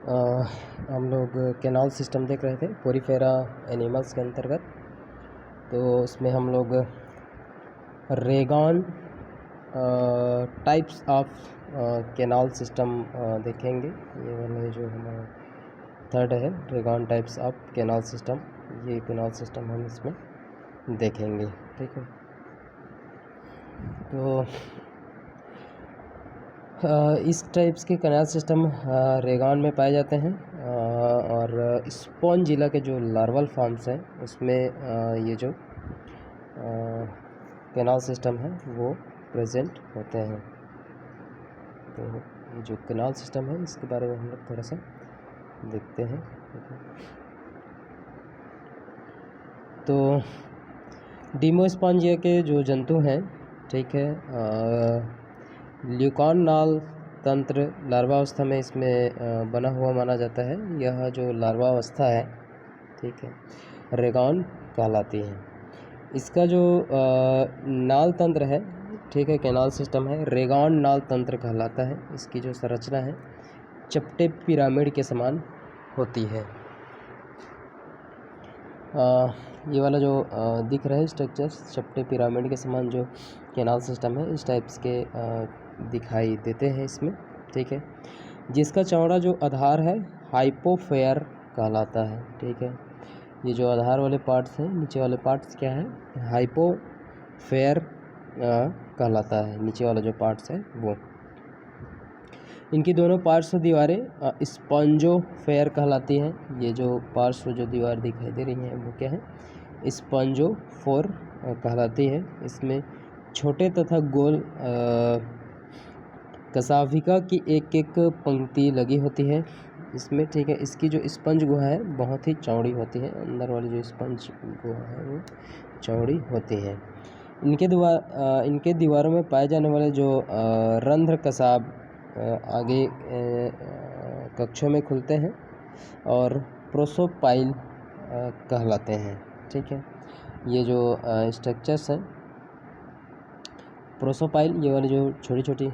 हम लोग canal system देख रहे थे पोरीफेरा एनिमल्स के अंतर्गत। तो उसमें हम लोग रेगॉन टाइप्स ऑफ कैनाल सिस्टम देखेंगे। ये वाला जो हमारा थर्ड है, रेगॉन टाइप्स ऑफ कैनाल सिस्टम, ये कैनाल सिस्टम हम इसमें देखेंगे। ठीक है, तो इस टाइप्स के कैनाल सिस्टम रेगॉन में पाए जाते हैं और स्पॉन जिला के जो लार्वल फॉर्म्स हैं उसमें ये जो कैनाल सिस्टम है वो प्रेजेंट होते हैं। तो ये जो कैनाल सिस्टम है इसके बारे में हम लोग थोड़ा सा देखते हैं। तो डिमोस्पॉन्जिया के जो जंतु हैं, ठीक है, ल्यूकॉन नाल तंत्र लार्वावस्था में इसमें बना हुआ माना जाता है। यह जो लार्वावस्था है, ठीक है, रेगॉन कहलाती है। इसका जो नाल तंत्र है, ठीक है, कैनाल सिस्टम है, रेगॉन नाल तंत्र कहलाता है। इसकी जो संरचना है चपटे पिरामिड के समान होती है। ये वाला जो दिख रहा है स्ट्रक्चर्स चपटे पिरामिड के समान जो कैनाल सिस्टम है, इस टाइप्स के दिखाई देते हैं इसमें। ठीक है, जिसका चौड़ा जो आधार है हाइपोफेयर कहलाता है। ठीक है, ये जो आधार वाले पार्ट्स हैं, नीचे वाले पार्ट्स क्या है, हाइपोफेयर कहलाता है। नीचे वाला जो पार्ट्स है वो, इनकी दोनों पार्श्व दीवारें स्पॉन्जोफेयर कहलाती हैं। ये जो पार्श्व जो दीवार दिखाई दे रही है वो क्या है, स्पॉन्जोफोर कहलाती है। इसमें छोटे तथा गोल कसाविका की एक एक पंक्ति लगी होती है इसमें। ठीक है, इसकी जो स्पंज गुहा है बहुत ही चौड़ी होती है। अंदर वाली जो स्पंज गुहा है वो चौड़ी होती है। इनके दीवारों में पाए जाने वाले जो रंध्र कसाब आगे कक्षों में खुलते हैं और प्रोसोपाइल कहलाते हैं। ठीक है, ये जो स्ट्रक्चर्स हैं प्रोसोपाइल, ये वाली जो छोटी छोटी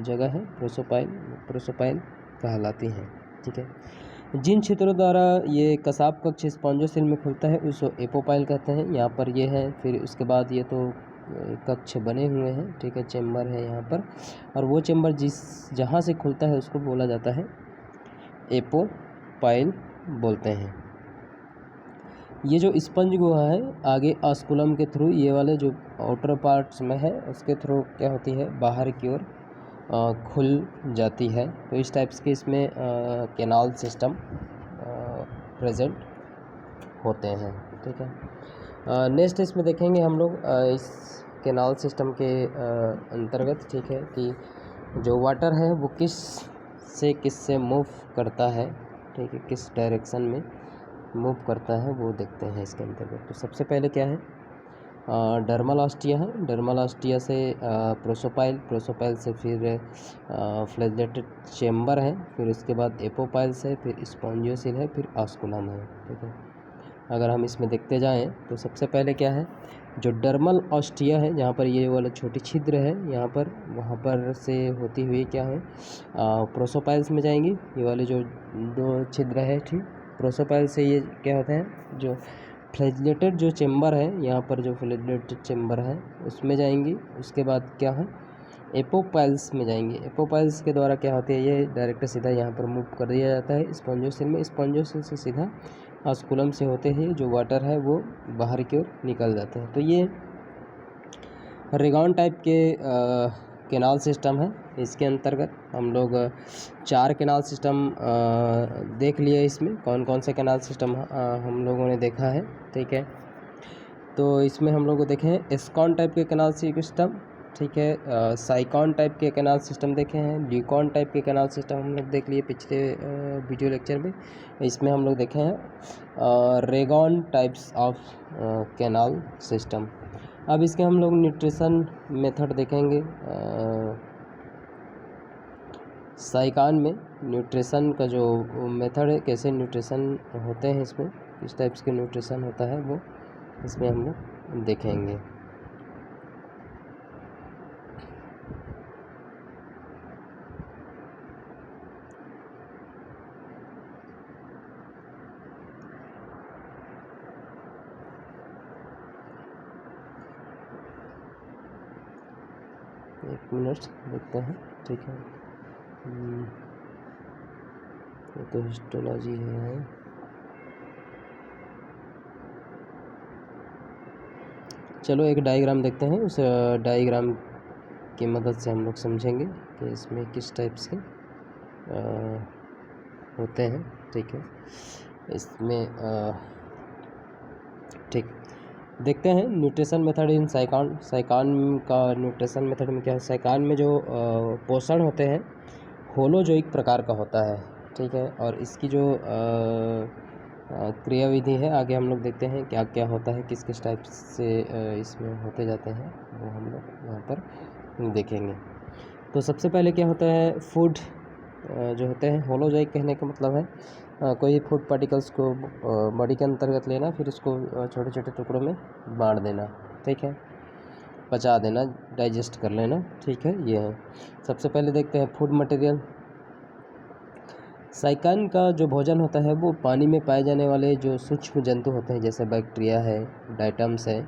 जगह है प्रोसोपाइल कहलाती हैं। ठीक है, जिन क्षेत्रों द्वारा ये कसाब कक्ष स्पॉन्जोसिल में खुलता है उसको एपोपाइल कहते हैं। यहाँ पर ये है, फिर उसके बाद ये तो कक्ष बने हुए हैं। ठीक है, चेम्बर है यहाँ पर, और वो चेम्बर जहाँ से खुलता है उसको बोला जाता है एपोपाइल बोलते हैं। ये जो स्पंज गुहा है आगे ऑस्कुलम के थ्रू, ये वाले जो आउटर पार्ट्स में है उसके थ्रू क्या होती है, बाहर की ओर खुल जाती है। तो इस टाइप्स के इसमें कैनाल सिस्टम प्रेजेंट होते हैं। ठीक है, नेक्स्ट इसमें देखेंगे हम लोग इस कैनाल सिस्टम के अंतर्गत, ठीक है, कि जो वाटर है वो किससे मूव करता है। ठीक है, किस डायरेक्शन में मूव करता है वो देखते हैं इसके अंतर्गत। तो सबसे पहले क्या है, डर्मल ऑस्टिया है। डर्मल ऑस्टिया से प्रोसोपाइल से फिर फ्लैजेलेटेड चेम्बर है, फिर उसके बाद एपोपाइल से, फिर स्पॉन्जियोसिल है, फिर ऑस्कुलम है। ठीक है, अगर हम इसमें देखते जाएं तो सबसे पहले क्या है, जो डर्मल ऑस्टिया है, जहाँ पर ये वाला छोटी छिद्र है यहाँ पर, वहाँ पर से होती हुई क्या है प्रोसोपाइल्स में जाएंगी। ये वाले जो दो छिद्र है, ठीक, प्रोसोपाइल से ये क्या होते हैं, जो फ्लैजिलेटेड जो चेम्बर है, यहाँ पर जो फ्लैजिलेटेड चेम्बर है उसमें जाएंगी। उसके बाद क्या है, एपोपाइल्स में जाएंगे। एपोपाइल्स के द्वारा क्या होती है, ये डायरेक्ट सीधा यहाँ पर मूव कर दिया जाता है स्पॉन्जोसिल में। स्पॉन्जोसिल से सीधा ऑस्कुलम से होते ही जो वाटर है वो बाहर की ओर निकल जाते हैं। तो ये रेगॉन टाइप के कैनाल सिस्टम है। इसके अंतर्गत हम लोग 4 कैनाल सिस्टम देख लिए। इसमें कौन कौन से कैनाल सिस्टम हम लोगों ने देखा है। ठीक है, तो इसमें हम लोग देखे हैं एस्कॉन टाइप के कैनाल सिस्टम, ठीक है, साइकॉन टाइप के कैनाल सिस्टम देखे हैं, ल्यूकॉन टाइप के कैनाल सिस्टम हम लोग देख लिए पिछले वीडियो लेक्चर में। इसमें हम लोग देखे हैं रेगॉन टाइप्स ऑफ कैनाल सिस्टम। अब इसके हम लोग न्यूट्रिशन मेथड देखेंगे। साइकॉन में न्यूट्रिशन का जो मेथड है, कैसे न्यूट्रिशन होते हैं इसमें, किस टाइप्स के न्यूट्रिशन होता है वो इसमें हम लोग देखेंगे। एक मिनट देखते हैं, ठीक है। ये तो हिस्टोलॉजी है। चलो एक डायग्राम देखते हैं, उस डायग्राम की मदद से हम लोग समझेंगे कि इसमें किस टाइप्स के होते हैं, ठीक है। इसमें ठीक देखते हैं nutrition method in Sycon. Sycon का न्यूट्रिशन मेथड में क्या है, साइकान में जो पोषण होते हैं होलो जो एक प्रकार का होता है, ठीक है। और इसकी जो क्रिया विधि है आगे हम लोग देखते हैं क्या क्या होता है, किस किस टाइप से इसमें होते जाते हैं, वो हम लोग यहाँ पर देखेंगे। तो सबसे पहले क्या होता है, फूड जो होते हैं होलोजोइक कहने का मतलब है कोई फूड पार्टिकल्स को बॉडी के अंतर्गत लेना, फिर उसको छोटे छोटे टुकड़ों में बांट देना, ठीक है, पचा देना, डाइजेस्ट कर लेना, ठीक है। ये है सबसे पहले देखते हैं फूड मटेरियल। साइकान का जो भोजन होता है वो पानी में पाए जाने वाले जो सूक्ष्म जंतु होते हैं, जैसे बैक्टीरिया है, डाइटम्स है,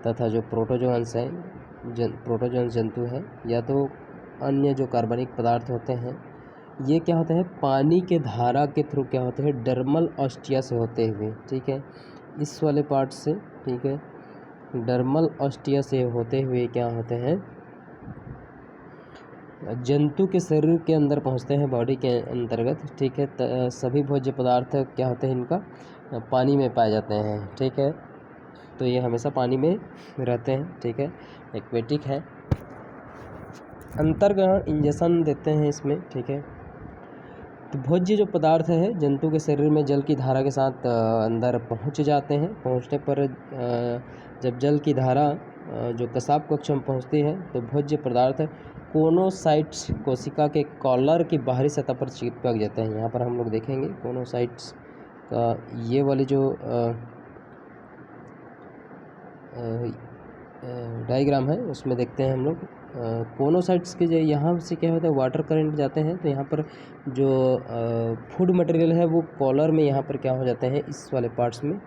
तथा जो प्रोटोजोअन्स हैं, प्रोटोजोअन्स जंतु हैं, या तो अन्य जो कार्बनिक पदार्थ होते हैं, ये क्या होता है पानी के धारा के थ्रू क्या होते हैं डर्मल ऑस्टिया से होते हुए, ठीक है, इस वाले पार्ट से, ठीक है, डर्मल ऑस्टिया से होते हुए क्या होते हैं जंतु के शरीर के अंदर पहुंचते हैं, बॉडी के अंतर्गत, ठीक है। सभी भोज्य पदार्थ क्या होते हैं इनका पानी में पाए जाते हैं, ठीक है। तो ये हमेशा पानी में रहते हैं, ठीक है, एक्वेटिक है। अंतर्ग्रहण इंजेक्शन देते हैं इसमें, ठीक है। तो भोज्य जो पदार्थ है जंतु के शरीर में जल की धारा के साथ अंदर पहुंच जाते हैं। पहुंचने पर जब जल की धारा जो पेशाब कक्ष में पहुंचती है तो भोज्य पदार्थ कोनोसाइट्स कोशिका के कॉलर की बाहरी सतह पर चिपक जाते हैं। यहाँ पर हम लोग देखेंगे कोनोसाइट्स का ये वाली जो डायग्राम है उसमें देखते हैं हम लोग कोनोसाइट्स के जो यहाँ से क्या होता है वाटर करंट जाते हैं, तो यहाँ पर जो फूड मटेरियल है वो कॉलर में यहाँ पर क्या हो जाते हैं इस वाले पार्ट्स में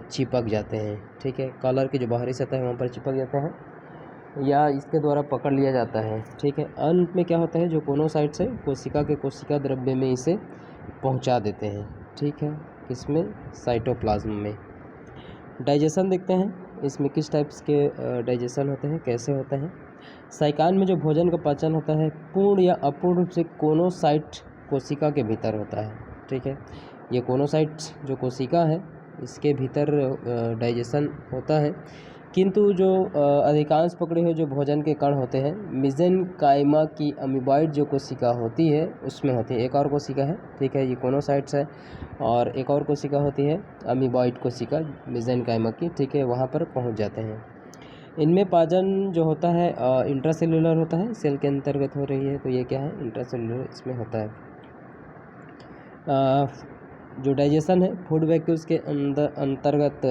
चिपक जाते हैं, ठीक है। कॉलर की जो बाहरी सतह है वहाँ पर चिपक जाते हैं या इसके द्वारा पकड़ लिया जाता है, ठीक है। अंत में क्या होता है जो कोनोसाइट्स है कोशिका के कोशिका द्रव्य में इसे पहुँचा देते हैं, ठीक है, किसमें साइटोप्लाज्म में। डाइजेशन देखते हैं इसमें किस टाइप्स के डाइजेशन होते हैं, कैसे होते हैं। साइकान में जो भोजन का पाचन होता है पूर्ण या अपूर्ण रूप से कोनोसाइट कोशिका के भीतर होता है, ठीक है। ये कोनोसाइट जो कोशिका है इसके भीतर डाइजेशन होता है, किंतु जो अधिकांश पकड़े हुए जो भोजन के कण होते हैं मेसेनकाइमा की अमीबॉइड जो कोशिका होती है उसमें होती है। एक और कोशिका है, ठीक है, ये कोनोसाइट्स है, और एक और कोशिका होती है अमीबॉइड कोशिका मेसेनकाइमा की, ठीक है, वहाँ पर पहुँच जाते हैं। इनमें पाचन जो होता है इंट्रासेल्युलर होता है, सेल के अंतर्गत हो रही है, तो ये क्या है इंट्रासेल्युलर इसमें होता है। जो डाइजेशन है फूड वैक्यूल्स के अंतर्गत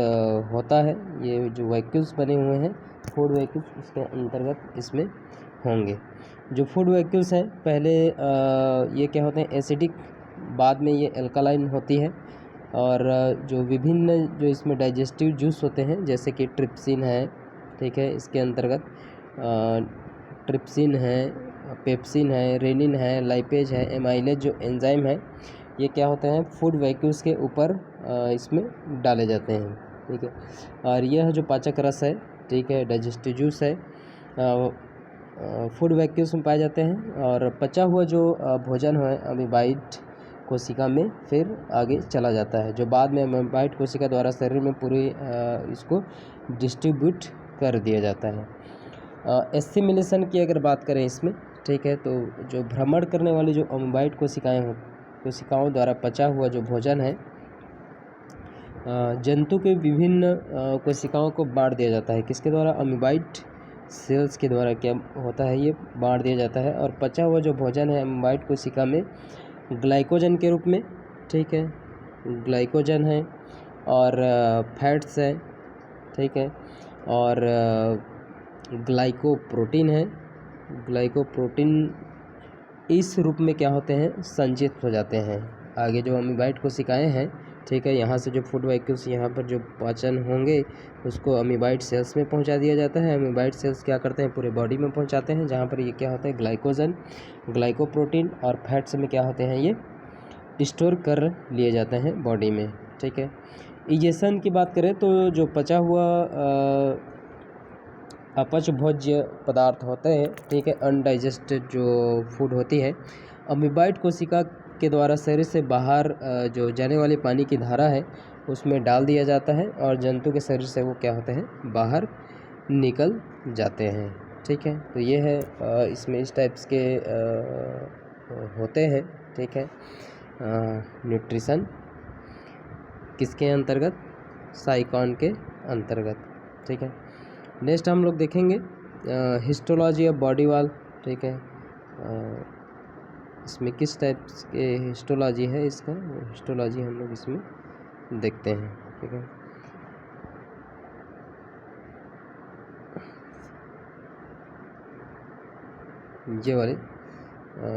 होता है। ये जो वैक्यूल्स बने हुए हैं फूड वैक्यूल्स उसके अंतर्गत इसमें होंगे। जो फूड वैक्यूल्स हैं पहले ये क्या होते हैं एसिडिक, बाद में ये एल्कालाइन होती है। और जो विभिन्न जो इसमें डाइजेस्टिव जूस होते हैं जैसे कि ट्रिप्सिन है, ठीक है, इसके अंतर्गत ट्रिप्सिन है, पेप्सिन है, रेनिन है, लाइपेज है, एमाइलेज जो एंजाइम है, ये क्या होते हैं फूड वैक्यूल्स के ऊपर इसमें डाले जाते हैं, ठीक है। और यह जो पाचक रस है, ठीक है, डाइजेस्टिव जूस है, फूड वैक्यूल्स में पाए जाते हैं। और पचा हुआ जो भोजन है अमीबाइड कोशिका में फिर आगे चला जाता है, जो बाद में अमीबाइड कोशिका द्वारा शरीर में पूरी इसको डिस्ट्रीब्यूट कर दिया जाता है। एसिमिलेशन की अगर बात करें इसमें, ठीक है, तो जो भ्रमण करने वाली जो अमीबाइड कोशिकाओं द्वारा पचा हुआ जो भोजन है जंतु के विभिन्न कोशिकाओं को बांट दिया जाता है। किसके द्वारा अमीबाइड सेल्स के द्वारा क्या होता है ये बांट दिया जाता है। और पचा हुआ जो भोजन है अमीबाइड कोशिका में ग्लाइकोजन के रूप में, ठीक है, ग्लाइकोजन है और फैट्स है, ठीक है, और ग्लाइकोप्रोटीन है। ग्लाइकोप्रोटीन इस रूप में क्या होते हैं संचित हो जाते हैं। आगे जो अमीबाइड कोशिकाएं हैं ठीक है। यहाँ से जो फूड वहीकल्स यहाँ पर जो पाचन होंगे उसको अमीबाइड सेल्स में पहुँचा दिया जाता है। अमीबाइड सेल्स क्या करते हैं, पूरे बॉडी में पहुँचाते हैं, जहाँ पर ये क्या होता है, ग्लाइकोजन, ग्लाइकोप्रोटीन और फैट्स में क्या होते हैं, ये स्टोर कर लिए जाते हैं बॉडी में। ठीक है। इजेशन की बात करें तो जो पचा हुआ अपच भोज्य पदार्थ होते हैं, ठीक है, अनडाइजेस्टेड जो फूड होती है, अमीबाइड कोशिका के द्वारा शरीर से बाहर जो जाने वाली पानी की धारा है उसमें डाल दिया जाता है और जंतु के शरीर से वो क्या होते हैं, बाहर निकल जाते हैं। ठीक है। तो ये है इसमें इस टाइप्स के होते हैं। ठीक है। न्यूट्रिशन किसके अंतर्गत, साइकॉन के अंतर्गत। ठीक है। नेक्स्ट हम लोग देखेंगे हिस्टोलॉजी ऑफ बॉडी वॉल। ठीक है। इसमें किस टाइप के हिस्टोलॉजी है, इसका हिस्टोलॉजी हम लोग इसमें देखते हैं। ठीक है। ये वाले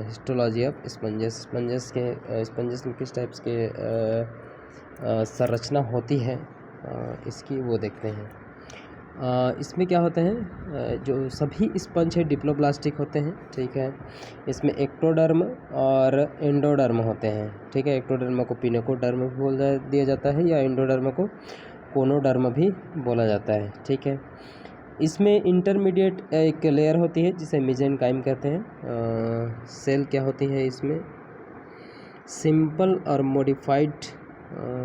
हिस्टोलॉजी ऑफ स्पंजेस, स्पंजेस में किस टाइप्स के संरचना होती है इसकी वो देखते हैं। इसमें क्या होते हैं, जो सभी स्पंज है डिप्लोब्लास्टिक होते हैं। ठीक है। इसमें एक्टोडर्म और एंडोडर्म होते हैं। ठीक है। एक्टोडर्म को पिनेकोडर्म बोल दिया जाता है या एंडोडर्म को कोनोडर्म भी बोला जाता है। ठीक है। इसमें इंटरमीडिएट एक लेयर होती है जिसे मेसेनकाइम कहते हैं। सेल क्या होती है इसमें, सिंपल और मॉडिफाइड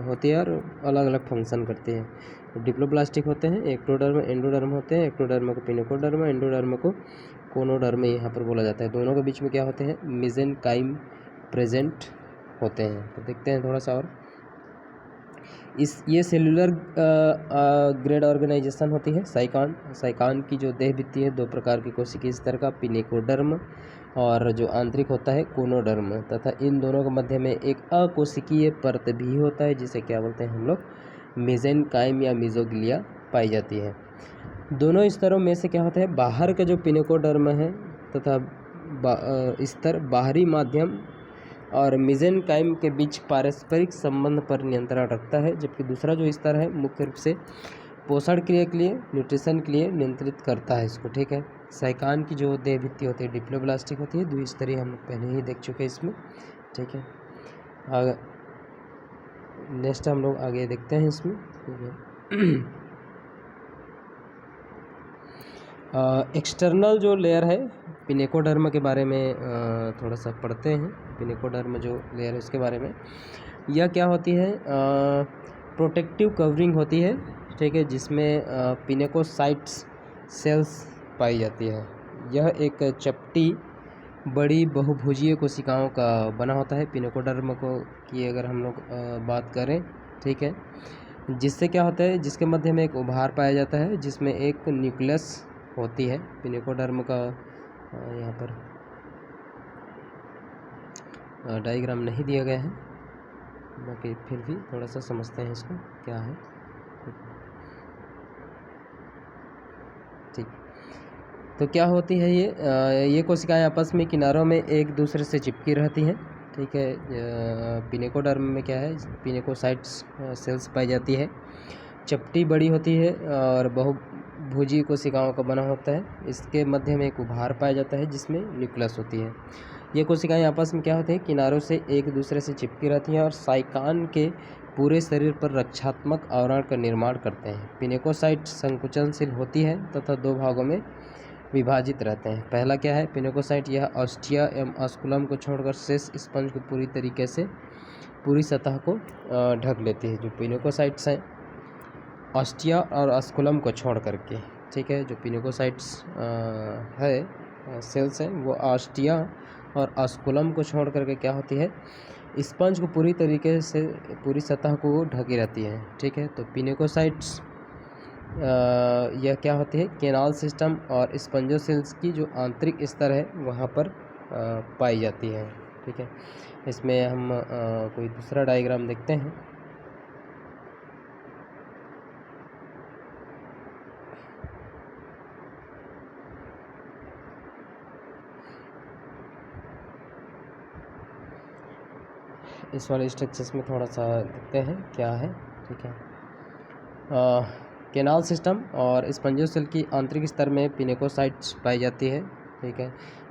होती है और अलग अलग फंक्शन करती है। डिप्लोब्लास्टिक होते हैं, एक्टोडर्म एंडोडर्म होते हैं। एक्टोडर्म को पिनेकोडर्म, एंडोडर्म को कोनोडर्म यहाँ पर बोला जाता है। दोनों के बीच में क्या होते हैं, मेसेनकाइम प्रेजेंट होते हैं। तो देखते हैं थोड़ा सा और ये सेलुलर ग्रेड ऑर्गेनाइजेशन होती है। साइकान की जो देह भित्ति है, दो प्रकार की कोशिकीय स्तर का, पिनेकोडर्म और जो आंतरिक होता है कोनोडर्म, तथा इन दोनों के मध्य में एक अकोशिकीय परत भी होता है जिसे क्या बोलते हैं हम लोग, मेसेनकाइम या मेसोग्लिया पाई जाती है। दोनों स्तरों में से क्या होता है, बाहर का जो पिनेकोडर्म है तथा स्तर बाहरी माध्यम और मेसेनकाइम के बीच पारस्परिक संबंध पर नियंत्रण रखता है, जबकि दूसरा जो स्तर है मुख्य रूप से पोषण क्रिया के लिए, न्यूट्रिशन के लिए नियंत्रित करता है इसको। ठीक है। साइकान की जो देह भित्ति होती है डिप्लोब्लास्टिक होती है, द्विस्तरीय हम लोग पहले ही देख चुके हैं इसमें। ठीक है। नेक्स्ट हम लोग आगे देखते हैं इसमें। ठीक है। एक्सटर्नल जो लेयर है पिनेकोडर्म के बारे में थोड़ा सा पढ़ते हैं। पिनेकोडर्म जो लेयर है उसके बारे में, यह क्या होती है, प्रोटेक्टिव कवरिंग होती है। ठीक है। जिसमें पिनेकोसाइट्स सेल्स पाई जाती है। यह एक चपटी बड़ी बहुभुजीय कोशिकाओं का बना होता है पिनेकोडर्म को की अगर हम लोग बात करें। ठीक है। जिससे क्या होता है, जिसके मध्य में एक उभार पाया जाता है जिसमें एक न्यूक्लियस होती है। पिनेकोडर्म का यहाँ पर डायग्राम नहीं दिया गया है, बाकी फिर भी थोड़ा सा समझते हैं इसको क्या है। ठीक। तो क्या होती है ये कोशिकाएं आपस में किनारों में एक दूसरे से चिपकी रहती हैं। ठीक है। पिनेकोडर्म में क्या है, पिनेकोसाइट्स सेल्स पाई जाती है, चपटी बड़ी होती है और बहुभुजी कोशिकाओं का बना होता है। इसके मध्य में एक उभार पाया जाता है जिसमें न्यूक्लियस होती है। ये कोशिकाएं आपस में क्या होती है, किनारों से एक दूसरे से चिपकी रहती हैं और साइकान के पूरे शरीर पर रक्षात्मक आवरण का निर्माण करते हैं। पिनेकोसाइट संकुचनशील होती है तथा दो भागों में विभाजित रहते हैं। पहला क्या है, पिनेकोसाइट, यह ऑस्टिया एवं ऑस्कुलम को छोड़कर शेष स्पंज को पूरी तरीके से पूरी सतह को ढक लेती है। जो पिनेकोसाइट्स हैं ऑस्टिया और ऑस्कुलम को छोड़ करके, ठीक है, जो पिनेकोसाइट्स है सेल्स हैं वो ऑस्टिया और ऑस्कुलम को छोड़ करके क्या होती है, स्पंज को पूरी तरीके से पूरी सतह को ढकी रहती है। ठीक है। तो पिनेकोसाइट्स यह क्या होती है, केनाल सिस्टम और स्पंजोसेल्स की जो आंतरिक स्तर है वहाँ पर पाई जाती है। ठीक है। इसमें हम कोई दूसरा डायग्राम देखते हैं। इस वाले स्ट्रक्चर्स में थोड़ा सा देखते हैं क्या है। ठीक है, केनाल सिस्टम और स्पंजियोसेल की आंतरिक स्तर में पिनेकोसाइट्स पाई जाती है। ठीक है,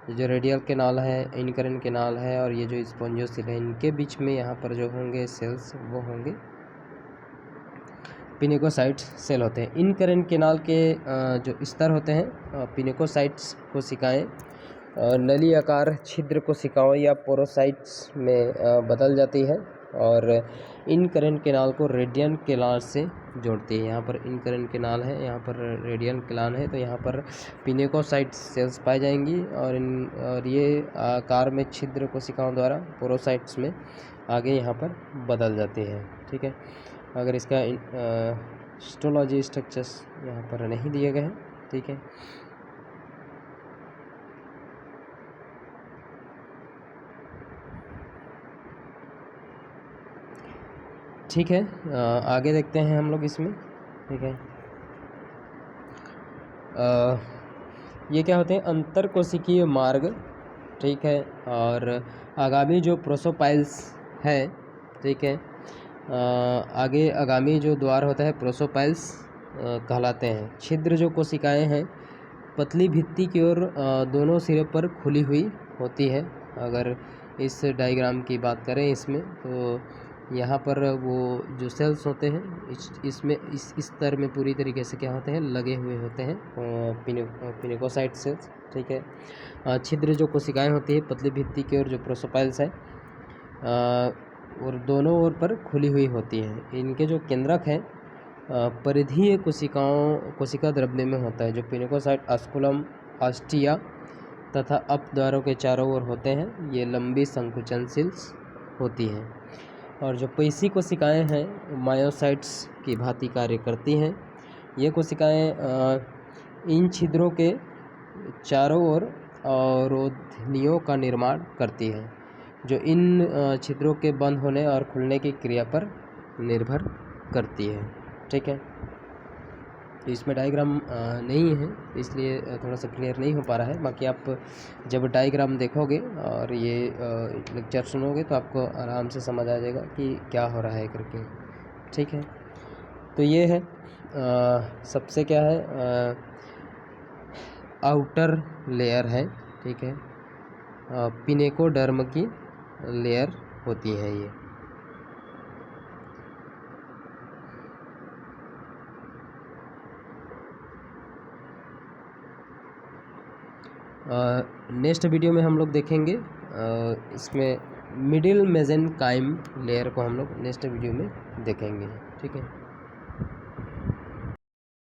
ये जो रेडियल केनाल है, इनकरेंट केनाल है और ये जो स्पंजियोसेल है, इनके बीच में यहाँ पर जो होंगे सेल्स वो होंगे पिनेकोसाइट्स सेल होते हैं। इनकरेंट केनाल के जो स्तर होते हैं पिनेकोसाइट्स कोशिकाएं नली आकार छिद्र कोशिकाओं या पोरोसाइट्स में बदल जाती है और इनकरेंट केनाल को रेडियल केनाल से जोड़ती है। यहाँ पर इनकरेंट केनाल है, यहाँ पर रेडियल केनाल है, तो यहाँ पर पिनेकोसाइट्स सेल्स पाई जाएंगी और ये आकार में छिद्र कोशिकाओं द्वारा पोरोसाइट्स में आगे यहाँ पर बदल जाती है। ठीक है, अगर इसका हिस्टोलॉजी स्ट्रक्चर्स यहाँ पर नहीं दिए गए हैं। ठीक है, ठीक है, आगे देखते हैं हम लोग इसमें। ठीक है, ये क्या होते हैं, अंतर कोशिकीय मार्ग। ठीक है, और आगामी जो प्रोसोपाइल्स है, ठीक है, आगे आगामी जो द्वार होता है प्रोसोपाइल्स कहलाते हैं। छिद्र जो कोशिकाएं हैं पतली भित्ति की ओर दोनों सिरे पर खुली हुई होती है। अगर इस डायग्राम की बात करें इसमें, तो यहाँ पर वो जो सेल्स होते हैं इसमें इस स्तर में पूरी तरीके से क्या होते हैं, लगे हुए होते हैं पिनेकोसाइट सेल्स। ठीक है, छिद्र जो कोशिकाएं होती है पतली भित्ति की ओर जो प्रोसोपाइल्स है और दोनों ओर पर खुली हुई होती हैं। इनके जो केंद्रक हैं परिधीय कोशिका द्रव्य में होता है। जो पिनेकोसाइट ऑस्कुलम, ऑस्टिया तथा अपद्वारों के चारों ओर होते हैं, ये लंबी संकुचनशील होती हैं। और जो पेशी कोशिकाएं हैं मायोसाइट्स की भांति कार्य करती हैं। ये कोशिकाएं इन छिद्रों के चारों ओर अवरोधनियों का निर्माण करती हैं, जो इन छिद्रों के बंद होने और खुलने की क्रिया पर निर्भर करती है। ठीक है, तो इसमें डायग्राम नहीं है इसलिए थोड़ा सा क्लियर नहीं हो पा रहा है। बाकी आप जब डायग्राम देखोगे और ये लेक्चर सुनोगे तो आपको आराम से समझ आ जाएगा कि क्या हो रहा है करके। ठीक है, तो ये है सबसे क्या है आउटर लेयर है। ठीक है, पिनेकोडर्म की लेयर होती है ये। नेक्स्ट वीडियो में हम लोग देखेंगे इसमें मिडिल मेसेनकाइम लेयर को हम लोग नेक्स्ट वीडियो में देखेंगे। ठीक है।